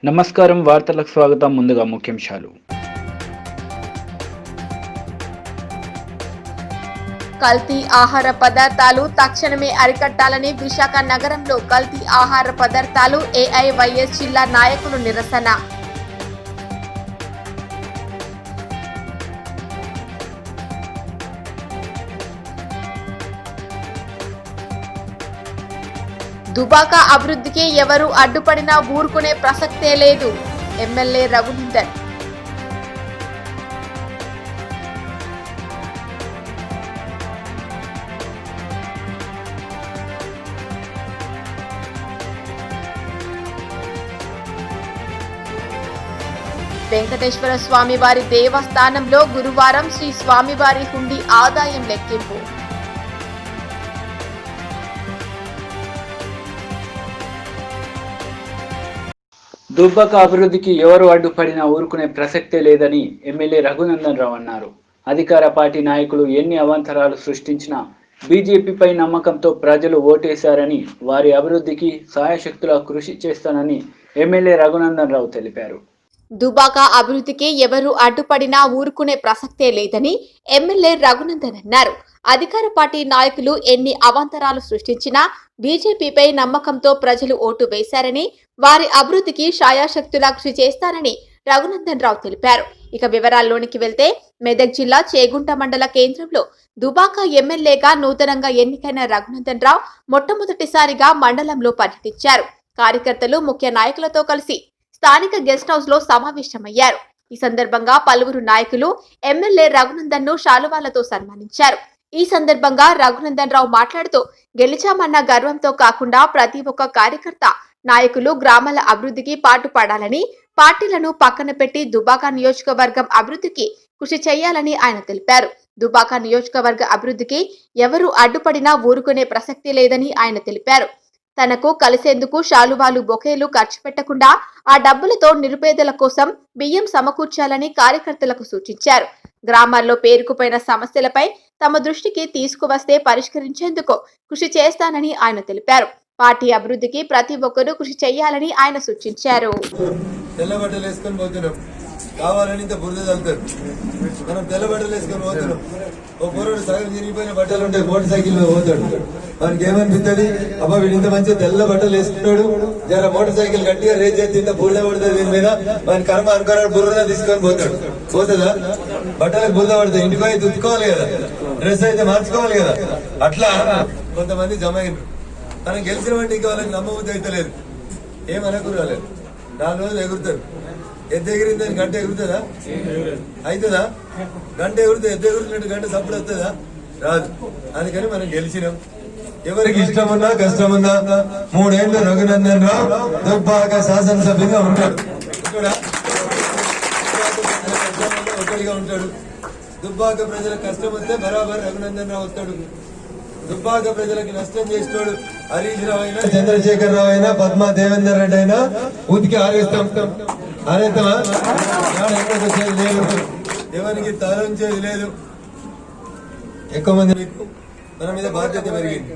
నమస్కారం వార్తలకు స్వాగతం. ముందుగా ముఖ్యాంశాలు. కల్తీ ఆహార పదార్థాలు తక్షణమే అరికట్టాలని విశాఖ నగరంలో కల్తీ ఆహార పదార్థాలు ఏఐవైఎస్ జిల్లా నాయకులు నిరసన. దుబాక అభివృద్ధికి ఎవరు అడ్డుపడినా ఊరుకునే ప్రసక్తే లేదు. ఎమ్మెల్యే రఘునందన్. వెంకటేశ్వర స్వామివారి దేవస్థానంలో గురువారం శ్రీ స్వామివారి హుండీ ఆదాయం లెక్కింపు. దుబ్బాక అభివృద్ధికి ఎవరు అడ్డుపడినా ఊరుకునే ప్రసక్తే లేదని ఎమ్మెల్యే రఘునందన్ రావు అన్నారు. అధికార పార్టీ నాయకులు ఎన్ని అవాంతరాలు సృష్టించినా బీజేపీపై నమ్మకంతో ప్రజలు ఓటేశారని, వారి అభివృద్ధికి సాయశక్తులా కృషి చేస్తానని ఎమ్మెల్యే రఘునందన్ రావు తెలిపారు. దుబాక అభివృద్ధికి ఎవరు అడ్డుపడినా ఊరుకునే ప్రసక్తే లేదని ఎమ్మెల్యే రఘునందన్ అన్నారు. అధికార పార్టీ నాయకులు ఎన్ని అవాంతరాలు సృష్టించినా బీజేపీపై నమ్మకంతో ప్రజలు ఓటు వేశారని, వారి అభివృద్ధికి శాయశక్తులా కృషి చేస్తారని రఘునందన్ రావు తెలిపారు. ఇక వివరాల్లోనికి వెళ్తే మెదక్ జిల్లా చేగుంట మండల కేంద్రంలో దుబాక ఎమ్మెల్యేగా నూతనంగా ఎన్నికైన రఘునందన్ రావు మొట్టమొదటిసారిగా మండలంలో పర్యటించారు. కార్యకర్తలు ముఖ్య నాయకులతో కలిసి స్థానిక గెస్ట్ హౌస్ లో సమావేశమయ్యారు. ఈ సందర్భంగా పలువురు నాయకులు ఎమ్మెల్యే రఘునందన్ ను శాలువాలతో సన్మానించారు. ఈ సందర్భంగా రఘునందన్ రావు మాట్లాడుతూ, గెలిచామన్న గర్వంతో కాకుండా ప్రతి ఒక్క కార్యకర్త, నాయకులు గ్రామాల అభివృద్ధికి పాటుపడాలని, పార్టీలను పక్కన పెట్టి దుబాక నియోజకవర్గం అభివృద్ధికి కృషి చేయాలని ఆయన తెలిపారు. దుబాక నియోజకవర్గ అభివృద్ధికి ఎవరు అడ్డుపడినా ఊరుకునే ప్రసక్తి లేదని ఆయన తెలిపారు. తనకు కలిసేందుకు శాలువాలు, బొకేలు ఖర్చు పెట్టకుండా ఆ డబ్బులతో నిరుపేదల కోసం బియ్యం సమకూర్చాలని కార్యకర్తలకు సూచించారు. గ్రామాల్లో పేరుకుపోయిన సమస్యలపై తమ దృష్టికి తీసుకువస్తే పరిష్కరించేందుకు కృషి చేస్తానని ఆయన తెలిపారు. పార్టీ అభివృద్ధికి ప్రతి ఒక్కరూ కృషి చేయాలని ఆయన సూచించారు. కావాలని ఇంత బురద చల్లుతారు. మనం తెల్ల బట్టలు వేసుకొని పోతున్నాం. ఓ పూర్వుడు సగం చిరిగిపోయిన బట్టలు ఉంటాయి, మోటార్ సైకిల్ మీద పోతాడు. మనకి ఏమనిపిస్తుంది, అబ్బా వీడు ఇంత మంచిగా తెల్ల బట్టలు వేసుకుంటాడు, జర మోటార్ సైకిల్ గట్టిగా రేజ్ చేస్తే ఇంత బురద పడుతుంది దీని మీద, మన కర్మ అనుకున్నాడు, బురద తీసుకొని పోతాడు. పోతుందా? బట్టలకు బురద పడుతుంది, ఇంటికి పోయి తుట్టుకోవాలి కదా, డ్రెస్ అయితే మార్చుకోవాలి కదా. అట్లా కొంతమంది జమ అయినారు. మనం గెలిచిన వాటి ఇంకా వాళ్ళకి నమ్మబుద్ధి అయితే లేదు, ఏమనకు రాలేదు. 4 రోజులు ఎగురుతారు. ఎద్దు ఎగిరిందని గంట ఎగురుతుందా? అవుతుందా? గంట ఎగురితే ఎద్దు ఎగురుతున్నట్టు గంట సప్పుడు వస్తుందా? రాదు. అందుకని మనం గెలిచినాం. ఎవరికి ఇష్టమున్నా కష్టమున్నా 3 ఏళ్ళు రఘునందన్ రావు దుబ్బాక శాసనసభ్యుగా ఉంటాడు. ఒకటిగా ఉంటాడు. దుబ్బాక ప్రజలకు కష్టం వస్తే బరాబర్ రఘునందన్ రావు వస్తాడు. దుబ్బాక ప్రజలకు నష్టం చేసినోడు హరీష్ రావు అయినా, చంద్రశేఖర్ రావు అయినా, పద్మా దేవేందర్ రెడ్డి అయినా ఉతికి ఆరేస్తాం. ఆరేస్తామా? లేదు, ఎవరికి తలంచేది లేదు. ఎక్కువ మంది మన మీద బాధ్యత పెరిగింది.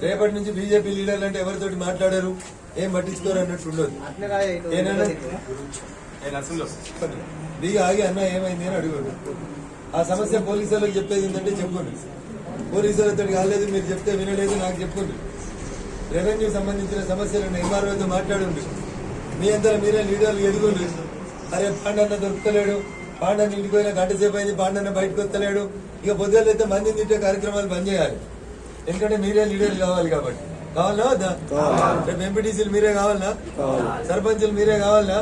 రేపటి నుంచి బీజేపీ లీడర్లు అంటే ఎవరితోటి మాట్లాడారు, ఏం పట్టించుకోరు అన్నట్టు ఉండదు. దిగి ఆగి అన్న ఏమైంది అని అడుగుడు. ఆ సమస్య పోలీసులకు చెప్పేది ఏంటంటే చెప్పుకోండి. పోలీసులతో కాలేదు, మీరు చెప్తే వినలేదు, నాకు చెప్పుకోండి. రెవెన్యూ సంబంధించిన సమస్యలను ఎంఆర్ఓతో మాట్లాడండి. మీ అంతా మీరే లీడర్లు ఎదుగుండ్రు. అరే పాండన్న దొరుకుతలేడు, పాండన్న ఇంటికి పోయినా గంట సేపు అయింది, పాండన్న బయటకు వస్తలేడు, ఇక పొద్దులు అయితే మందిని తింటే కార్యక్రమాలు బంద్ చేయాలి. ఎందుకంటే మీరే లీడర్లు కావాలి కాబట్టి. కావాలనా వద్దా? రేపు ఎంపీటీసీలు మీరే కావాలనా? సర్పంచులు మీరే కావాలనా?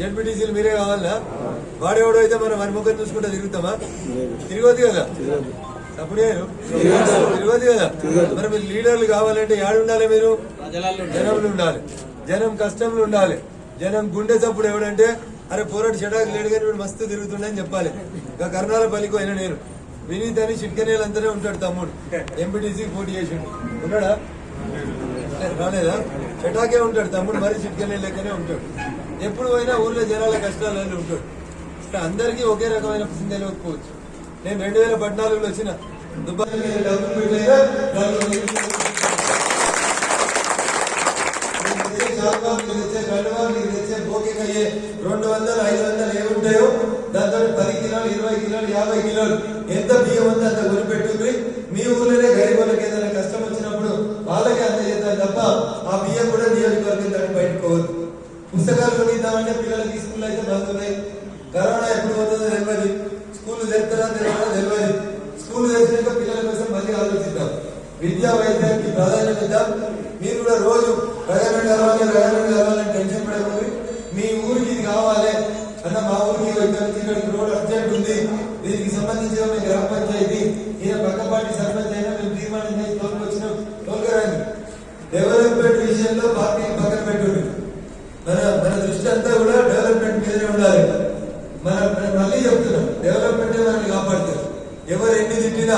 జడ్పీటీసీలు మీరే కావాలనా? వాడేవాడు అయితే మనం మన ముఖం చూసుకుంటా తిరుగుతామా? తిరగదు కదా. అప్పుడే తిరగదు కదా. మరి మీరు లీడర్లు కావాలంటే ఏడు ఉండాలి? మీరు జనంలో ఉండాలి, జనం కష్టంలో ఉండాలి. జనం గుండె చప్పుడు ఎవడంటే, అరే పోరాడు చెడాకు లేడు కానీ వీడు మస్తు తిరుగుతుండని చెప్పాలి. ఇంకా కర్ణాల పల్లికి అయినా నేను వినీత్ అని చిట్కనేలంతనే ఉంటాడు. తమ్ముడు ఎంపీటీసీకి పోటీ చేసిండు, ఉన్నాడా? రాలేదా? చెటాకే ఉంటాడు తమ్ముడు, మరి చిట్కనే లెక్కనే ఉంటాడు. ఎప్పుడు పోయినా ఊర్లో జనాల కష్టాలలో ఉంటాడు. అందరికీ ఒకే రకమైన తెలియకపోవచ్చు. నేను 2014లో వచ్చిన దుబాయ్ Gracias. వచ్చే బోకింగ్ అయ్యే 200, 500 ఏముంటాయో దాంతో 10 కిలోలు, 20 కిలోలు, 50 కిలోలు ఎంత బియ్యం ఉందో అంత కొనిపెట్టుకుని మీ ఊర్లోనే గరీబులకు ఏదైనా కష్టం వచ్చినప్పుడు వాళ్ళకే అందజేస్తారు తప్ప ఆ బియ్యం కూడా నియోజకవర్గం దాన్ని బయటకోవద్దు. పుస్తకాలు కొనిద్దామంటే పిల్లలకి స్కూల్ అయితే బంద్ ఉన్నాయి. కరోనా ఎప్పుడు పోతుందో తెలియదు, స్కూల్ తెరుతారా తెలియదు. స్కూల్ తెరిచినాక పిల్లల కోసం మళ్ళీ ఆలోచిద్దాం. విద్యా వైద్యానికి ప్రాధాన్యత ఇద్దాం. మీరు కూడా రోజు ప్రజలను కలవాలని టెన్షన్ పడకూడదు. మీ ఊరికి ఇది కావాలి అన్న, మా ఊరికి ఇక్కడికి రోడ్ అర్జెంట్ ఉంది, దీనికి సంబంధించిన మీ గ్రామ పంచాయతీ ఈయన పక్కపాటి సర్పంచ్ అయినా మేము తీర్మానం చేసి తోలుకొచ్చిన తోలుకరండి. డెవలప్మెంట్ విషయంలో పార్టీని పక్కన పెట్టుండి మన దృష్టి అంతా కూడా డెవలప్మెంట్ మీదనే ఉండాలి. మళ్ళీ చెప్తున్నాం, డెవలప్మెంటే మనల్ని కాపాడుతారు. ఎవరు ఎన్ని తిట్టినా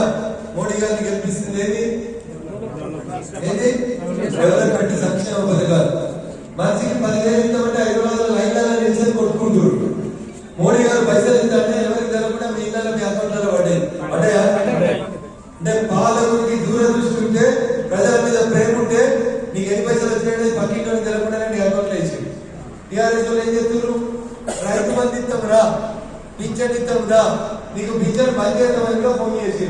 మోడీ గారిని గెలిపిస్తుంది ఏది డెవలప్మెంట్ సంక్షేమ పథకాలు. మనిషికి 10,000 ఇస్తామంటే హైదరాబాద్ లైన్లలో నిలిచి కొట్టుకుంటారు. మోడీ గారు పైసలు ఇస్తాంటే ఎవరికి తెలకుండా మీ ఇళ్ళ మీ అకౌంట్లలో పడ్డాయా? అంటే పాలకుడికి దూరదృష్టి ఉంటే, ప్రజల మీద ప్రేమ ఉంటే నీకు ఎన్ని పైసలు వచ్చినాయి పక్కింటి తెలకుండా నీ అకౌంట్లో వేసి టీఆర్ఎస్ వాళ్ళు ఏం చేస్తున్నారు? రైతు బంధు ఇస్తాం రా, పింఛన్ ఇస్తాం రా, నీకు పింఛన్ బంద్ చేస్తామని కూడా ఫోన్ చేసి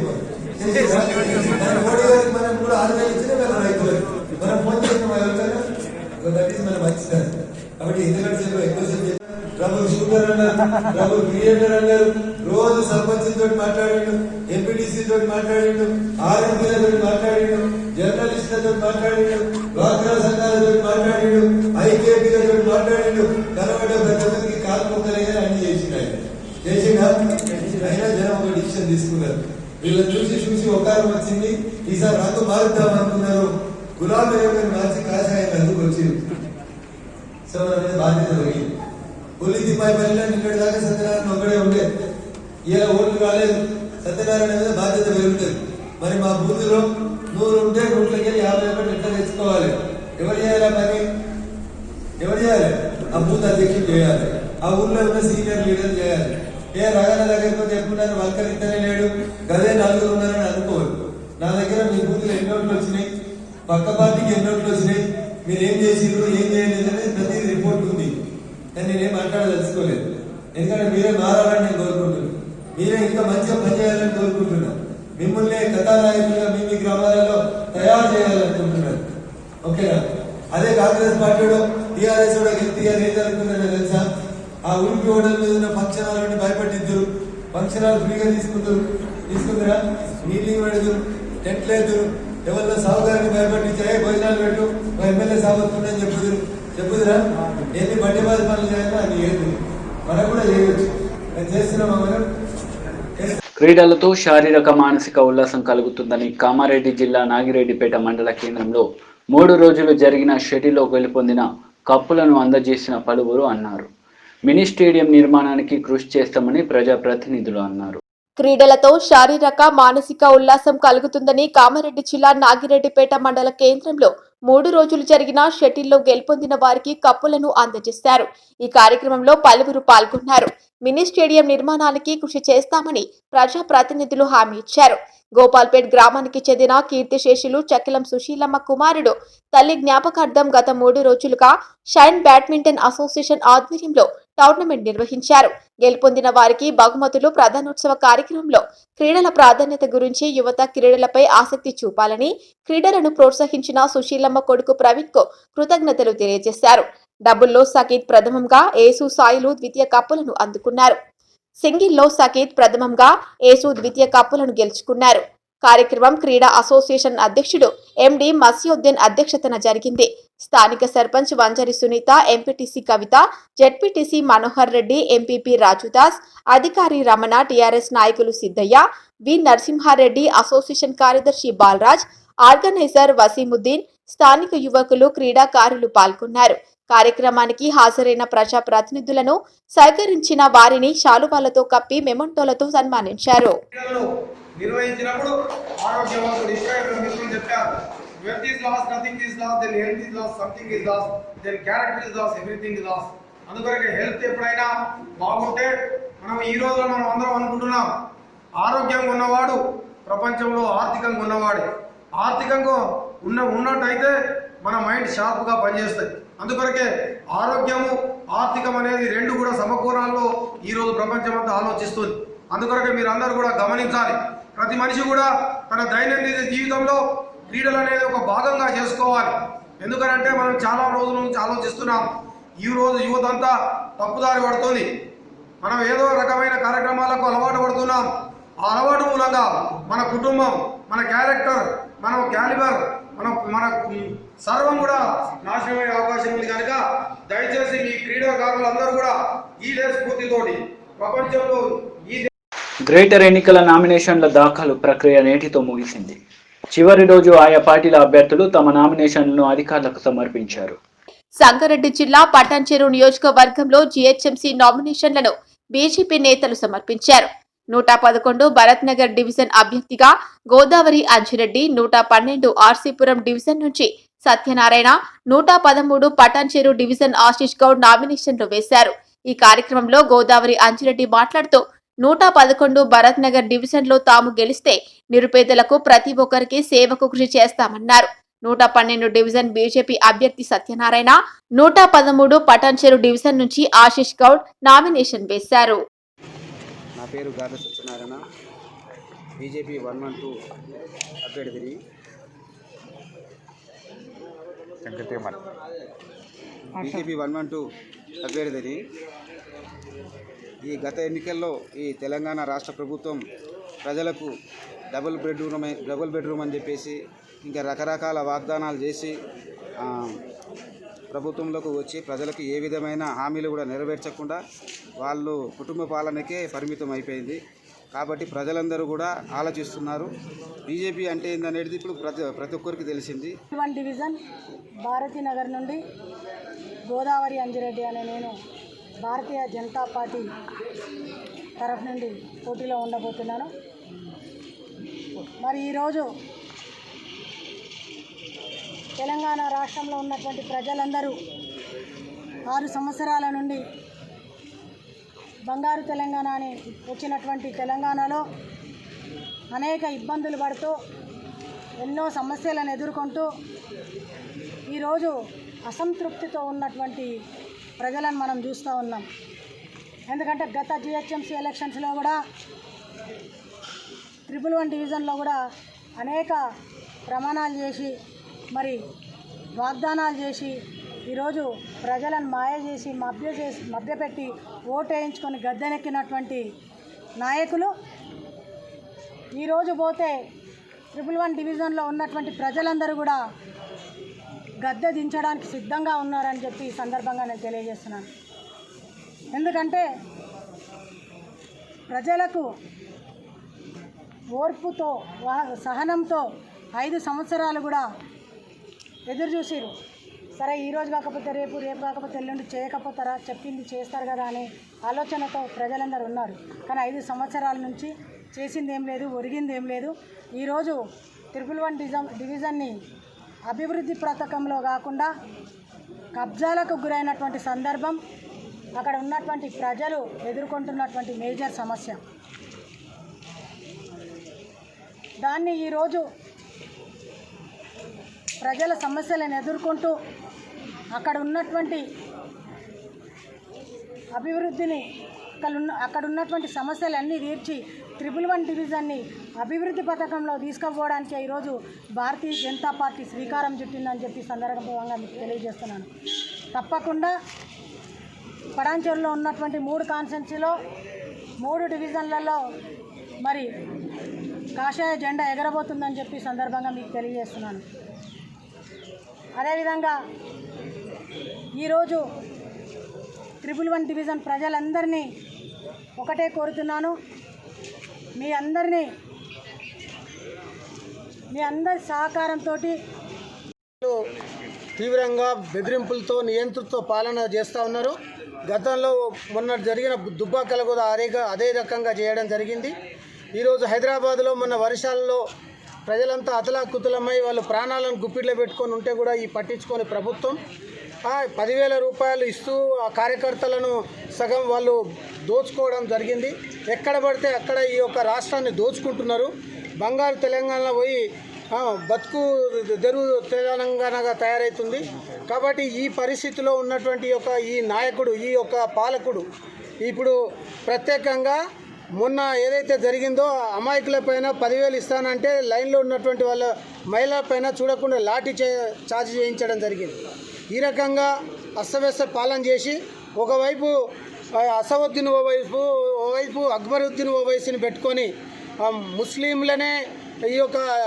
మోడీ గారికి మనం కూడా 6,000 ఇచ్చినా కదా రైతులకు మనం ఫోన్ చేస్తాం ఎవరికైనా. దట్ ఈస్ మన మంచిది. కాబట్టి ఎందుకంటే ఎక్కువసేపు ట్రబుల్ షూటర్ అన్నారు, ట్రబుల్ క్రియేటర్ అన్నారు. రోజు సర్పంచ్ తోటి మాట్లాడిండు, ఎంపీటీసీ తోటి మాట్లాడిండు, ఆర్ఎంపీలతో మాట్లాడిండు, జర్నలిస్టులతో మాట్లాడిండు, డ్వాక్రా సంఘాలతో మాట్లాడిండు, ఐకేపీలతో మాట్లాడిండు. కనబడ్డ ప్రతి ఒక్కరికి కాలు మొక్కలే అన్ని చేసిండా అయినా జనం ఒక డిసిషన్ తీసుకున్నారు. వీళ్ళని చూసి ఒకారం వచ్చింది. ఈసారి రంగు మారుద్దాం అనుకున్నారు. గులాబీ రంగుని మార్చి కాషాయం రంగుకు వచ్చింది. సో అనేది బాధ్యత జరిగింది. పులిదిపై పల్లె నిన్నటి దాకా సత్యనారాయణ ఒకడే ఉండే, ఇలా ఓట్లు రాలేదు. సత్యనారాయణ మీద బాధ్యత పెరుగుతుంది. మరి మా బూత్లో 100 ఉంటే 100కి 50 రూపాయలు ఎట్లా తెచ్చుకోవాలి? ఎవరు చేయాలి పని? ఎవరు చేయాలి? ఆ బూత్ అధ్యక్షుడు చేయాలి, ఆ ఊర్లో ఉన్న సీనియర్ లీడర్ చేయాలి. రగన దగ్గరికి పోతే ఎప్పుడున్నారు వల్కరిస్తేనే లేడు, గదే 4 ఉన్నారని అనుకోవాలి. నా దగ్గర మీ బూత్లు ఎన్ని ఓట్లు వచ్చినాయి, పక్క పార్టీకి ఎన్ని ఓట్లు వచ్చినాయి, మీరు ఏం చేసిండ్రు ఏం చేయలేదు అనేది ప్రతి రిపోర్ట్ ఉంది. కానీ నేనేం మాట్లాడదలుచుకోలేదు. ఎందుకంటే మీరే మారాలని నేను కోరుకుంటున్నాను. మీరే ఇంకా మంచిగా పనిచేయాలని కోరుకుంటున్నాను. మిమ్మల్ని కథానాయకులుగా మీ గ్రామాలలో తయారు చేయాలనుకుంటున్నాను. ఓకేనా? అదే కాంగ్రెస్ పార్టీలో టీఆర్ఎస్ కూడా గెలిపి ఏం జరుగుతుందో తెలుసా? ఆ ఉరికి ఓడల మీద ఉన్న ఫంక్షన్ హాల్ భయపట్టిద్దరు, ఫంక్షన్ హాల్ ఫ్రీగా తీసుకుందరా, మీటింగ్ పెడతారు, టెంట్లు వేద్దరు, ఎవరిలో సాగుగారిని భయపట్టించే భోజనాలు పెట్టు, మా ఎమ్మెల్యే సాగుతుందని చెప్పుదురా. ఎన్ని బడ్డీ బాధ పనులు చేయాలో అది ఏది మనం కూడా చేయవచ్చు. నేను చేస్తున్నామా మనం? క్రీడలతో శారీరక మానసిక ఉల్లాసం కలుగుతుందని కామారెడ్డి జిల్లా నాగిరెడ్డిపేట మండల కేంద్రంలో 3 రోజులు జరిగిన షటిల్లో గెలుపొందిన కప్పులను అందజేసిన పలువురు అన్నారు. మినీ స్టేడియం నిర్మాణానికి కృషి చేస్తామని ప్రజాప్రతినిధులు అన్నారు. క్రీడలతో శారీరక మానసిక ఉల్లాసం కలుగుతుందని కామారెడ్డి జిల్లా నాగిరెడ్డిపేట మండల కేంద్రంలో 3 రోజులు జరిగిన షటిల్లో గెలుపొందిన వారికి కప్పులను అందజేశారు. ఈ కార్యక్రమంలో పలువురు పాల్గొన్నారు. మినీ స్టేడియం నిర్మాణానికి కృషి చేస్తామని ప్రజాప్రతినిధులు హామీ ఇచ్చారు. గోపాల్పేట్ గ్రామానికి చెందిన కీర్తిశేషులు చక్కిలం సుశీలమ్మ కుమారుడు తల్లి జ్ఞాపకార్థం గత 3 రోజులుగా షైన్ బ్యాడ్మింటన్ అసోసియేషన్ ఆధ్వర్యంలో టోర్నమెంట్ నిర్వహించారు. గెలుపొందిన వారికి బహుమతులు ప్రధానోత్సవ కార్యక్రమంలో క్రీడల ప్రాధాన్యత గురించి యువత క్రీడలపై ఆసక్తి చూపాలని క్రీడలను ప్రోత్సహించిన సుశీలమ్మ కొడుకు ప్రవీణ్ కు కృతజ్ఞతలు తెలియజేశారు. డబుల్లో సకీత్ ప్రథమంగా, ఏసు సాయిలు ద్వితీయ కప్పులను అందుకున్నారు. సింగిల్లో సకీత్ ప్రథమంగా, ఏసు ద్వితీయ కప్పులను గెలుచుకున్నారు. కార్యక్రమం క్రీడా అసోసియేషన్ అధ్యక్షుడు ఎండి మసియుద్దీన్ అధ్యక్షతన జరిగింది. స్థానిక సర్పంచ్ వంజరి సునీత, ఎంపీటీసీ కవిత, జెడ్పీటీసీ మనోహర్ రెడ్డి, ఎంపీపీ రాజుదాస్, అధికారి రమణ, టీఆర్ఎస్ నాయకులు సిద్దయ్య, వి నరసింహారెడ్డి, అసోసియేషన్ కార్యదర్శి బాలరాజ్, ఆర్గనైజర్ వసీముద్దీన్, స్థానిక యువకులు, క్రీడాకారులు పాల్గొన్నారు. కార్యక్రమానికి హాజరైన ప్రజా ప్రతినిధులను సహకరించిన వారిని శాలువాలతో కప్పి మెమంటోలతో సన్మానించారు. నిర్వహించినప్పుడు ఆరోగ్యవంతుడు ఇక్కడ మిత్రులు చెప్పారు, wealth is lost, nothing is lost, then health is lost, something is lost, then character is lost, everything is lost. అందుకొరకే హెల్త్ ఎప్పుడైనా బాగుంటే మనం ఈ రోజులో మనం అందరం అనుకుంటున్నాం, ఆరోగ్యంగా ఉన్నవాడు ప్రపంచంలో ఆర్థికంగా ఉన్నవాడే. ఆర్థికంగా ఉన్నట్టయితే మన మైండ్ షార్ప్గా పనిచేస్తుంది. అందుకొరకే ఆరోగ్యము ఆర్థికం అనేది రెండు కూడా సమకూరాల్లో ఈరోజు ప్రపంచమంతా ఆలోచిస్తుంది. అందుకొరకే మీరు అందరూ కూడా గమనించాలి. ప్రతి మనిషి కూడా తన దైనందిన జీవితంలో క్రీడలు అనేది ఒక భాగంగా చేసుకోవాలి. ఎందుకంటే మనం చాలా రోజుల నుంచి ఆలోచిస్తున్నాం. ఈ రోజు యువత అంతా తప్పుదారి పడుతుంది. మనం ఏదో రకమైన కార్యక్రమాలకు అలవాటు పడుతున్నాం. ఆ అలవాటు మూలంగా మన కుటుంబం, మన క్యారెక్టర్, మన క్యాలిబర్, మన సర్వం కూడా నాశనమయ్యే అవకాశం ఉంది. కనుక దయచేసి మీ క్రీడాకారులందరూ కూడా ఇదే స్ఫూర్తితోటి ప్రపంచంలో ఈ గ్రేటర్ ఎన్నికల నామినేషన్ల దాఖలు ప్రక్రియ నేటితో ముగిసింది. చివరి రోజు ఆయా పార్టీల అభ్యర్థులు తమ నామినేషన్లను అధికారులకు సమర్పించారు. సంగారెడ్డి జిల్లా పటాన్చెరు నియోజకవర్గంలో జీహెచ్ఎంసీ నామినేషన్లను బీజేపీ నేతలు సమర్పించారు. 111 భరత్ నగర్ డివిజన్ అభ్యర్థిగా గోదావరి అంజిరెడ్డి, 112 ఆర్సీపురం డివిజన్ నుంచి సత్యనారాయణ, 113 పటాన్చెరు డివిజన్ ఆశీష్ గౌడ్ నామినేషన్లు వేశారు. ఈ కార్యక్రమంలో గోదావరి అంజిరెడ్డి మాట్లాడుతూ 111 భరత్ నగర్ డివిజన్ లో తాము గెలిస్తే నిరుపేదలకు ప్రతి ఒక్కరికి సేవకు కృషి చేస్తామన్నారు. 112 డివిజన్ బీజేపీ అభ్యర్థి సత్యనారాయణ, 113 పటాన్చెరు డివిజన్ నుంచి ఆశీష్ గౌడ్ నామినేషన్ వేశారు. నా పేరు గార్ల సత్యనారాయణ, బీజేపీ 112 అభ్యర్థిని. బీజేపీ 112 అభ్యర్థిని. ఈ గత ఎన్నికల్లో ఈ తెలంగాణ రాష్ట్ర ప్రభుత్వం ప్రజలకు డబుల్ బెడ్రూమ్ అని చెప్పేసి ఇంకా రకరకాల వాగ్దానాలు చేసి ప్రభుత్వంలోకి వచ్చి ప్రజలకు ఏ విధమైన హామీలు కూడా నెరవేర్చకుండా వాళ్ళు కుటుంబ పాలనకే పరిమితం అయిపోయింది. కాబట్టి ప్రజలందరూ కూడా ఆలోచిస్తున్నారు. బీజేపీ అంటే ఏందనేది ఇప్పుడు ప్రతి ఒక్కరికి తెలిసింది. 1 డివిజన్ భారతీనగర్ నుండి గోదావరి అంజిరెడ్డి అనే నేను భారతీయ జనతా పార్టీ తరఫు నుండి పోటీలో ఉండబోతున్నాను. మరి ఈరోజు తెలంగాణ రాష్ట్రంలో ఉన్నటువంటి ప్రజలందరూ 6 సంవత్సరాల నుండి బంగారు తెలంగాణ అని వచ్చినటువంటి తెలంగాణలో అనేక ఇబ్బందులు పడుతూ ఎన్నో సమస్యలను ఎదుర్కొంటూ ఈరోజు అసంతృప్తితో ఉన్నటువంటి ప్రజలను మనం చూస్తూ ఉన్నాం. ఎందుకంటే గత జిహెచ్ఎంసీ ఎలక్షన్స్లో కూడా 111 డివిజన్లో కూడా అనేక ప్రమాణాలు చేసి మరి వాగ్దానాలు చేసి ఈరోజు ప్రజలను మాయ చేసి మభ్యపెట్టి ఓటు వేయించుకొని గద్దెనెక్కినటువంటి నాయకులు ఈరోజు పోతే 111 డివిజన్లో ఉన్నటువంటి ప్రజలందరూ కూడా గద్దె దించడానికి సిద్ధంగా ఉన్నారని చెప్పి ఈ సందర్భంగా నేను తెలియజేస్తున్నాను. ఎందుకంటే ప్రజలకు ఓర్పుతో సహనంతో 5 సంవత్సరాలు కూడా ఎదురు చూసిరు. సరే ఈరోజు కాకపోతే రేపు కాకపోతే ఎల్లుండి చేయకపోతారా, చెప్పింది చేస్తారు కదా అనే ఆలోచనతో ప్రజలందరూ ఉన్నారు. కానీ 5 సంవత్సరాల నుంచి చేసింది ఏం లేదు, ఒరిగింది ఏం లేదు. ఈరోజు 111 డివిజన్ని అభివృద్ధి పథకంలో కాకుండా కబ్జాలకు గురైనటువంటి సందర్భం అక్కడ ఉన్నటువంటి ప్రజలు ఎదుర్కొంటున్నటువంటి మేజర్ సమస్య. దాన్ని ఈరోజు ప్రజల సమస్యలను ఎదుర్కొంటూ అక్కడ ఉన్నటువంటి అభివృద్ధిని అక్కడ ఉన్నటువంటి సమస్యలన్నీ తీర్చి 111 డివిజన్ని అభివృద్ధి పథకంలో తీసుకుపోవడానికి ఈరోజు భారతీయ జనతా పార్టీ శ్రీకారం చుట్టిందని చెప్పి సందర్భంగా మీకు తెలియజేస్తున్నాను. తప్పకుండా పటాన్చెరులో ఉన్నటువంటి 3 కాన్స్టిట్యున్సీలో 3 డివిజన్లలో మరి కాషాయ జెండా ఎగరబోతుందని చెప్పి సందర్భంగా మీకు తెలియజేస్తున్నాను. అదేవిధంగా ఈరోజు 111 డివిజన్ ప్రజలందరినీ ఒకటే కోరుతున్నాను, మీ అందరి సహకారంతో తీవ్రంగా బెదిరింపులతో నియంత్రణతో పాలన చేస్తూ ఉన్నారు. గతంలో మొన్న జరిగిన దుబ్బాకలు కూడా అదే రకంగా చేయడం జరిగింది. ఈరోజు హైదరాబాద్లో మొన్న వర్షాలలో ప్రజలంతా అతలాకుతలమై వాళ్ళు ప్రాణాలను గుప్పిట్లో పెట్టుకొని ఉంటే కూడా ఈ పట్టించుకొని ప్రభుత్వం 10,000 రూపాయలు ఇస్తూ ఆ కార్యకర్తలను సగం వాళ్ళు దోచుకోవడం జరిగింది. ఎక్కడ పడితే అక్కడ ఈ యొక్క రాష్ట్రాన్ని దోచుకుంటున్నారు. బంగారు తెలంగాణలో పోయి బతుకు తెరువు తెలంగాణగా తయారవుతుంది. కాబట్టి ఈ పరిస్థితిలో ఉన్నటువంటి ఈ నాయకుడు, ఈ పాలకుడు ఇప్పుడు ప్రత్యేకంగా మొన్న ఏదైతే జరిగిందో అమాయకులపైన 10,000 ఇస్తానంటే లైన్లో ఉన్నటువంటి వాళ్ళ మహిళలపైన చూడకుండా లాఠీ చార్జ్ చేయించడం జరిగింది. ఈ రకంగా అస్తవ్యస్త పాలన చేసి ఒకవైపు అసదుద్దీన్ ఓవైపు అక్బరుద్దీన్ ఓవైసీని పెట్టుకొని ముస్లింలనే ఈ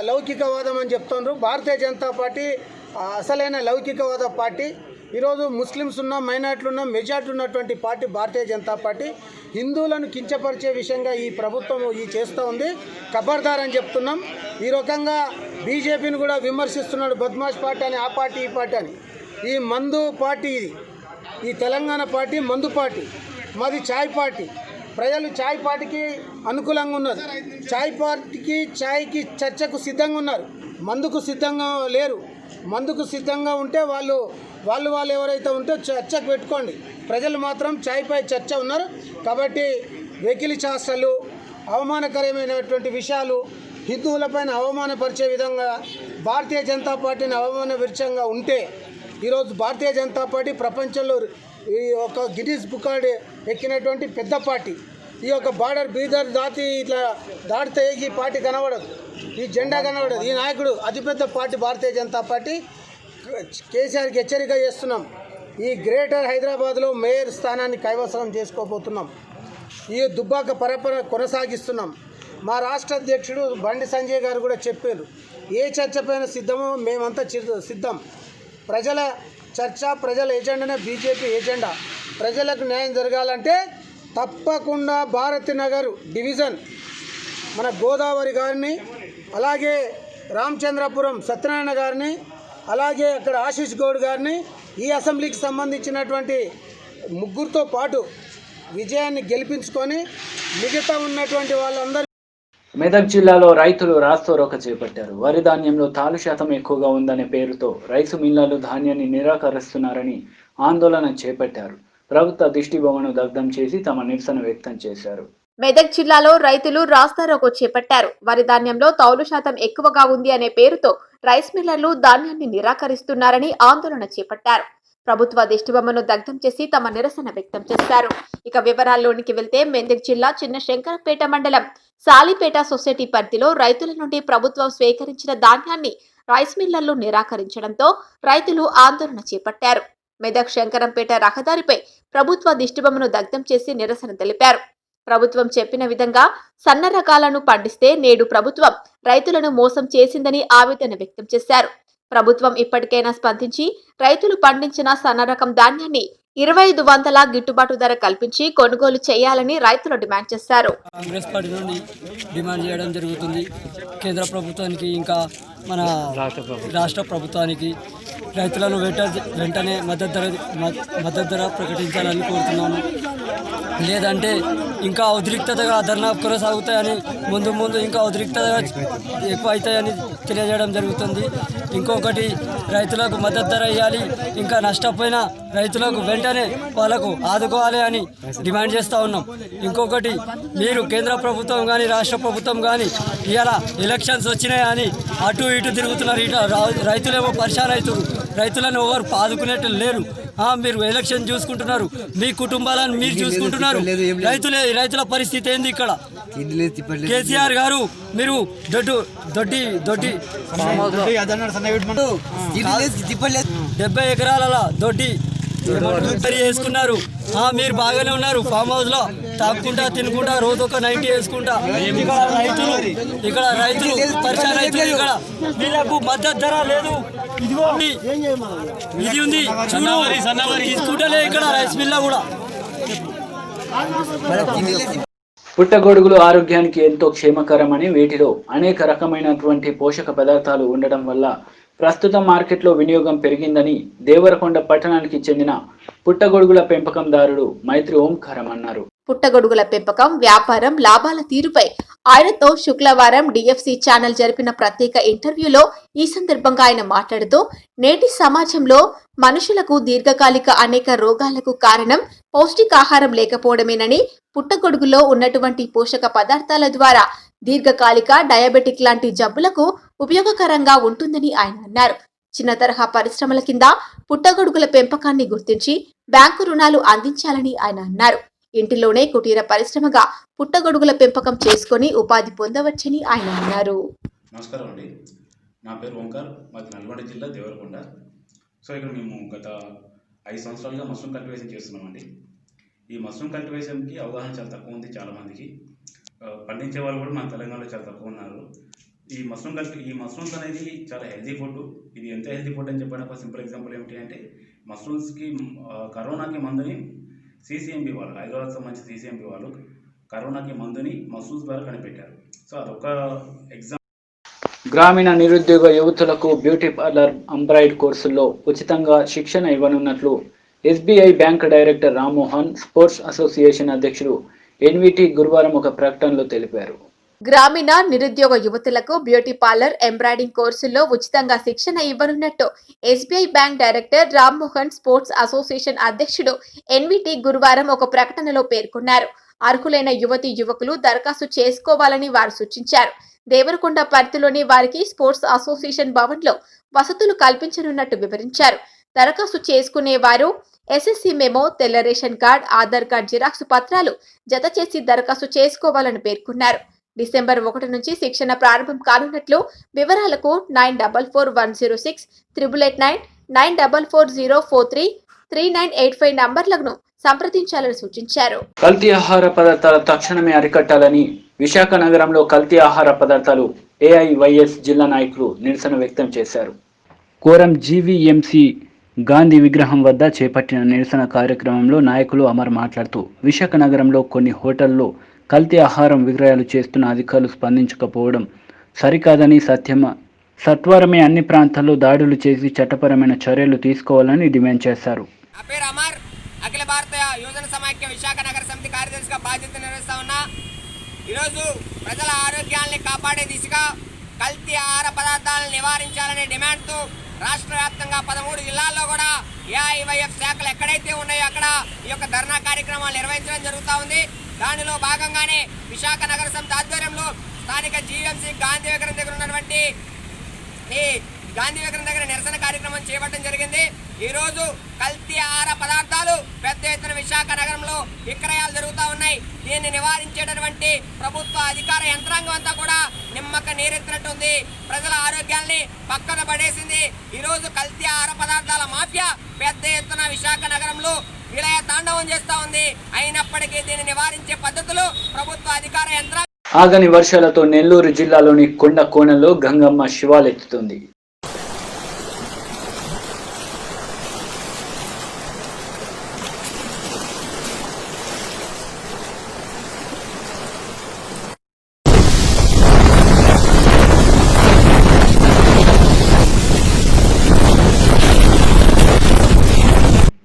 లౌకికవాదం అని చెప్తున్నారు. భారతీయ జనతా పార్టీ అసలైన లౌకికవాద పార్టీ. ఈరోజు ముస్లిమ్స్ ఉన్న, మైనార్టీలు ఉన్న, మెజార్టీ ఉన్నటువంటి పార్టీ భారతీయ జనతా పార్టీ. హిందువులను కించపరిచే విషయంగా ఈ ప్రభుత్వం చేస్తూ ఉంది. ఖబర్దార్ అని చెప్తున్నాం. ఈ రకంగా బీజేపీని కూడా విమర్శిస్తున్నాడు. బద్మాష్ పార్టీ అని, ఆ పార్టీ ఈ పార్టీ అని. ఈ మందు పార్టీ ఇది. ఈ తెలంగాణ పార్టీ మందు పార్టీ, మాది ఛాయ్ పార్టీ. ప్రజలు ఛాయ్ పార్టీకి అనుకూలంగా ఉన్నారు. ఛాయ్ పార్టీకి, ఛాయ్కి చర్చకు సిద్ధంగా ఉన్నారు. మందుకు సిద్ధంగా లేరు. మందుకు సిద్ధంగా ఉంటే వాళ్ళు ఎవరైతే ఉంటే చర్చకు పెట్టుకోండి. ప్రజలు మాత్రం ఛాయ్పై చర్చ ఉన్నారు. కాబట్టి వెకిలి చేష్టలు, అవమానకరమైనటువంటి విషయాలు, హిందువులపైన అవమానపరిచే విధంగా భారతీయ జనతా పార్టీని అవమానపరిచంగా ఉంటే ఈరోజు భారతీయ జనతా పార్టీ ప్రపంచంలో ఈ గిన్నీస్ రికార్డ్ ఎక్కినటువంటి పెద్ద పార్టీ. ఈ బార్డర్ బీదర్ దాటి ఇట్లా దాటితే ఈ పార్టీ కనబడదు, ఈ జెండా కనబడదు. ఈ నాయకుడు అతిపెద్ద పార్టీ భారతీయ జనతా పార్టీ. కేసీఆర్కి హెచ్చరిక చేస్తున్నాం. ఈ గ్రేటర్ హైదరాబాద్లో మేయర్ స్థానాన్ని కైవసం చేసుకోబోతున్నాం. ఈ దుబ్బాక పరపర కొనసాగిస్తున్నాం. మా రాష్ట్ర అధ్యక్షుడు బండి సంజయ్ గారు కూడా చెప్పారు, ఏ చర్చ పైన సిద్ధమో మేమంతా సిద్ధం. ప్రజల చర్చ, ప్రజల ఎజెండానే బీజేపీ ఎజెండా. ప్రజలకు న్యాయం జరగాలంటే తప్పకుండా భారతీ నగర్ డివిజన్ మన గోదావరి గారిని, అలాగే రామచంద్రపురం సత్యనారాయణ గారిని, అలాగే అక్కడ ఆశీష్ గౌడ్ గారిని, ఈ అసెంబ్లీకి సంబంధించినటువంటి ముగ్గురితో పాటు విజయాన్ని గెలిపించుకొని మిగతా ఉన్నటువంటి వాళ్ళందరూ. మెదక్ జిల్లాలో రైతులు రాస్తారోక చేపట్టారు. వరి ధాన్యంలో తాలు శాతం ఎక్కువగా ఉందనే పేరుతో రైసు మిల్లర్లు ధాన్యాన్ని నిరాకరిస్తున్నారని ఆందోళన చేపట్టారు. ప్రభుత్వ దిష్టి బొమ్మను దగ్ధం చేసి తమ నిరసన వ్యక్తం చేశారు. మెదక్ జిల్లాలో రైతులు రాస్తారోకో చేపట్టారు. వరి ధాన్యంలో తౌలు శాతం ఎక్కువగా ఉంది అనే పేరుతో రైస్ మిల్లర్లు ధాన్యాన్ని నిరాకరిస్తున్నారని ఆందోళన చేపట్టారు. ప్రభుత్వ దిష్టిబొమ్మను దగ్ధం చేసి తమ నిరసన వ్యక్తం చేశారు. ఇక వివరాల్లోనికి వెళ్తే మెదక్ జిల్లా చిన్న శంకరపేట మండలం సాలిపేట సొసైటీ పరిధిలో రైతుల నుండి ప్రభుత్వం స్వీకరించిన ధాన్యాన్ని రైస్ మిల్లర్లు నిరాకరించడంతో రైతులు ఆందోళన చేపట్టారు. మెదక్ శంకరంపేట రహదారిపై ప్రభుత్వ దిష్టిబొమ్మను దగ్ధం చేసి నిరసన తెలిపారు. ప్రభుత్వం చెప్పిన విధంగా సన్న రకాలను పండిస్తే నేడు ప్రభుత్వం రైతులను మోసం చేసిందని ఆవేదన వ్యక్తం చేశారు. ప్రభుత్వం ఇప్పటికైనా స్పందించి రైతులు పండించిన సన్న రకం ధాన్యాన్ని 2500 గిట్టుబాటు ధర కల్పించి కొనుగోలు చేయాలని రైతులు డిమాండ్ చేశారు. కాంగ్రెస్ పార్టీ నుండి డిమాండ్ చేయడం జరుగుతుంది. కేంద్ర ప్రభుత్వానికి ఇంకా మన రాష్ట్ర ప్రభుత్వానికి రైతులను వెంటనే మద్దతు ధర ప్రకటించాలని కోరుతున్నాము. లేదంటే ఇంకా ఉద్రిక్తతగా ధర్నా కొనసాగుతాయని, ముందు ఇంకా ఉద్రిక్తతగా ఎక్కువ అవుతాయని తెలియజేయడం జరుగుతుంది. ఇంకొకటి, రైతులకు మద్దతు ధర ఇవ్వాలి. ఇంకా నష్టపోయిన రైతులకు వెంటనే వాళ్ళకు ఆదుకోవాలి అని డిమాండ్ చేస్తూ ఉన్నాం. ఇంకొకటి, మీరు కేంద్ర ప్రభుత్వం కానీ రాష్ట్ర ప్రభుత్వం కానీ ఇవాళ ఎలక్షన్స్ వచ్చినాయని అటు ఇటు తిరుగుతున్నారు. రైతులేమో పరిశాన్ అవుతారు. రైతులను ఎవరు ఆదుకునేట్టు లేరు. మీరు ఎలక్షన్ చూసుకుంటున్నారు, మీ కుటుంబాలను మీరు చూసుకుంటున్నారు. రైతుల పరిస్థితి ఏంది ఇక్కడ? కేసీఆర్ గారు, మీరు దొడ్డి 70 ఎకరాల దొడ్డి వేసుకున్నారు. మీరు బాగానే ఉన్నారు. ఫామ్ హౌస్ లో తాక్కుంటా తినుకుంటా రోజు ఒక 90 వేసుకుంటా. ఇక్కడ రైతులు పరిచయం రైతులు, ఇక్కడ వీళ్ళకు మద్దతు ధర లేదు. ఇది ఉంది చూడు, తీసుకుంటలే ఇక్కడ రైస్ మిల్ కూడా. పుట్టగొడుగులు ఆరోగ్యానికి ఎంతో క్షేమకరమని, వీటిలో అనేక రకమైనటువంటి పోషక పదార్థాలు ఉండడం వల్ల ప్రస్తుతం మార్కెట్లో వినియోగం పెరిగిందని దేవరకొండ పట్టణానికి చెందిన పుట్టగొడుగుల పెంపకందారుడు మైత్రి ఓంకారం అన్నారు. పుట్టగొడుగుల పెంపకం వ్యాపారం లాభాల తీరుపై ఆయనతో శుక్రవారం డిఎఫ్సి ఛానల్ జరిపిన ప్రత్యేక ఇంటర్వ్యూలో ఈ సందర్భంగా ఆయన మాట్లాడుతూ, నేటి సమాజంలో మనుషులకు దీర్ఘకాలిక అనేక రోగాలకు కారణం పౌష్టికాహారం లేకపోవడమేనని, పుట్టగొడుగులో ఉన్నటువంటి పోషక పదార్థాల ద్వారా దీర్ఘకాలిక డయాబెటిక్ లాంటి జబ్బులకు ఉపయోగకరంగా ఉంటుందని ఆయన అన్నారు. చిన్న తరహా పరిశ్రమల కింద పుట్టగొడుగుల పెంపకాన్ని గుర్తించి బ్యాంకు రుణాలు అందించాలని ఆయన అన్నారు. ఇంటిలోనే కుటీర పరిశ్రమగా పుట్టగొడుగుల పెంపకం చేసుకుని ఉపాధి పొందవచ్చని ఆయన అన్నారు. నమస్కారం అండి, నా పేరు ఓంకార్, మాది నల్గొండ జిల్లా దేవరకొండ. సో ఇక్కడ మేము గత 5 సంవత్సరాలుగా మష్రూమ్ కల్టివేషన్ చేస్తున్నామండి. ఈ మష్రూమ్ కల్టివేషన్కి అవగాహన చాలా తక్కువ ఉంది. చాలామందికి పండించే వాళ్ళు కూడా మన తెలంగాణలో చాలా తక్కువ ఉన్నారు. ఈ మష్రూమ్స్ అనేది చాలా హెల్తీ ఫుడ్. ఇది ఎంత హెల్తీ ఫుడ్ అని చెప్పడానికి ఒక సింపుల్ ఎగ్జాంపుల్ ఏమిటి అంటే, మష్రూమ్స్కి కరోనాకి మందుని CCMB వాళ్ళు, హైదరాబాద్ సంబంధించి CCMB వాళ్ళు కరోనాకి మందుని మష్రూమ్స్ ద్వారా కనిపెట్టారు. సో అదొక ఎగ్జాంపుల్. గ్రామీణ నిరుద్యోగ యువతులకు బ్యూటీ పార్లర్ ఎంబ్రాయిడ్ కోర్సుల్లో ఉచితంగా శిక్షణ ఇవ్వనున్నట్లు SBI bank director Rammohan sports association అధ్యక్షుడు NVT గురువారం ఒక ప్రకటనలో తెలిపారు. గ్రామీణ నిరుద్యోగ యువతులకు బ్యూటీ పార్లర్ ఎంబ్రాయిడింగ్ కోర్సుల్లో ఉచితంగా శిక్షణ ఇవ్వనున్నట్టు SBI bank director Rammohan sports association అధ్యక్షుడు NVT గురువారం ఒక ప్రకటనలో పేర్కొన్నారు. అర్హులైన యువతీ యువకులు దరఖాస్తు చేసుకోవాలని వారు సూచించారు. దేవరకొండ పరిధిలోని వారికి స్పోర్ట్స్ అసోసియేషన్ భవన్లో వసతులు కల్పించనున్నట్టు వివరించారు. దరఖాస్తు చేసుకునే వారు SSC మెమో, తెల్ల ration card, Aadhaar card xerox పత్రాలు జత చేసి దరఖాస్తు చేసుకోవాలని పేర్కొన్నారు. డిసెంబర్ 1 నుంచి శిక్షణ ప్రారంభం కానున్నట్లు వివరాలకు 9441068889, 9440433985 నంబర్లను సంప్రదించాలని సూచించారు. కల్తీ ఆహార పదార్థాల తక్షణమే అరికట్టాలని విశాఖ నగరంలో కల్తీ ఆహార పదార్థాలు AIYS జిల్లా నాయకులు నిరసన వ్యక్తం చేశారు. కోరం GVMC గాంధీ విగ్రహం వద్ద చేపట్టిన నిరసన కార్యక్రమంలో నాయకులు అమర్ మాట్లాడుతూ, విశాఖ నగరంలో కొన్ని హోటల్లో కల్తీ ఆహారం విక్రయాలు చేస్తున్న అధికారులు స్పందించకపోవడం సరికాదని, సత్వరమే అన్ని ప్రాంతాల్లో దాడులు చేసి చట్టపరమైన చర్యలు తీసుకోవాలని డిమాండ్ చేశారు. నా పేరు అమర్, అఖిల భారత యువజన సమాఖ్య విశాఖ నగర సమితి కార్యదర్శిగా బాధ్యత నిర్వహిస్తా ఉన్నా. ఈరోజు ప్రజల ఆరోగ్యాన్ని కాపాడే దిశగా కల్తీ ఆహార పదార్థాలను నివారించాలనే డిమాండ్తో రాష్ట్ర వ్యాప్తంగా 13 జిల్లాల్లో కూడా AIYF శాఖలు ఎక్కడైతే ఉన్నాయో అక్కడ ఈ యొక్క ధర్నా కార్యక్రమాలు నిర్వహించడం జరుగుతూ ఉంది. దానిలో భాగంగానే విశాఖ నగర సమితి ఆధ్వర్యంలో స్థానిక GVMC గాంధీ విగ్రహం దగ్గర ఉన్నటువంటి ఈ గాంధీ విగ్రహం దగ్గర నిరసన కార్యక్రమం చేపట్టడం జరిగింది. ఈరోజు కల్తీ ఆహార పదార్థాలు పెద్ద ఎత్తున విశాఖ నగరంలో విక్రయాలు జరుగుతూ ఉన్నాయి. దీన్ని నివారించేటటువంటి ప్రభుత్వ అధికార యంత్రాంగం అంతా కూడా నిమ్మక నీరెత్తినట్టుంది. ప్రజల ఆరోగ్యాన్ని పక్కన పడేసింది. ఈరోజు కల్తీ ఆహార పదార్థాల మాఫియా పెద్ద ఎత్తున విశాఖ నగరంలో విలయ తాండవం చేస్తూ ఉంది. అయినప్పటికీ దీన్ని నివారించే పద్ధతులు ప్రభుత్వ అధికార యంత్రాంగం. ఆగని వర్షాలతో నెల్లూరు జిల్లాలోని కొండ కోణంలో గంగమ్మ శివాలెత్తుతుంది.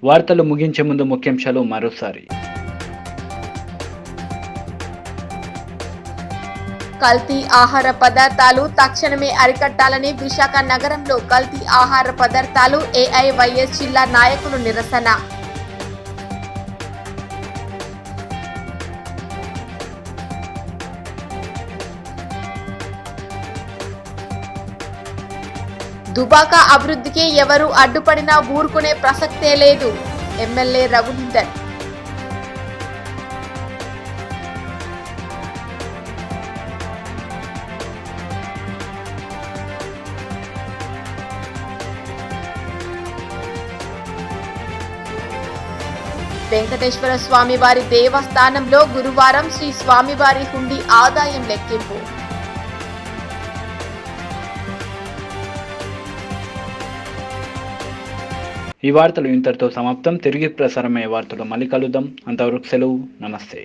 వార్తలు ముగించే ముందు ముఖ్యాంశాలు మరోసారి. కల్తీ ఆహార పదార్థాలు తక్షణమే అరికట్టాలని విశాఖ నగరంలో కల్తీ ఆహార పదార్థాలు AIYS జిల్లా నాయకులు నిరసన. దుబాక అభివృద్ధికి ఎవరు అడ్డుపడినా ఊరుకునే ప్రసక్తే లేదు. ఎమ్మెల్యే రఘునందన్. వెంకటేశ్వర స్వామివారి దేవస్థానంలో గురువారం శ్రీ స్వామివారి హుండీ ఆదాయం లెక్కింపు. ఈ వార్తలు ఇంతటితో సమాప్తం. తిరిగి ప్రసారమయ్యే వార్తలు మళ్ళీ కలుద్దాం. అంతవరకు సెలవు. నమస్తే.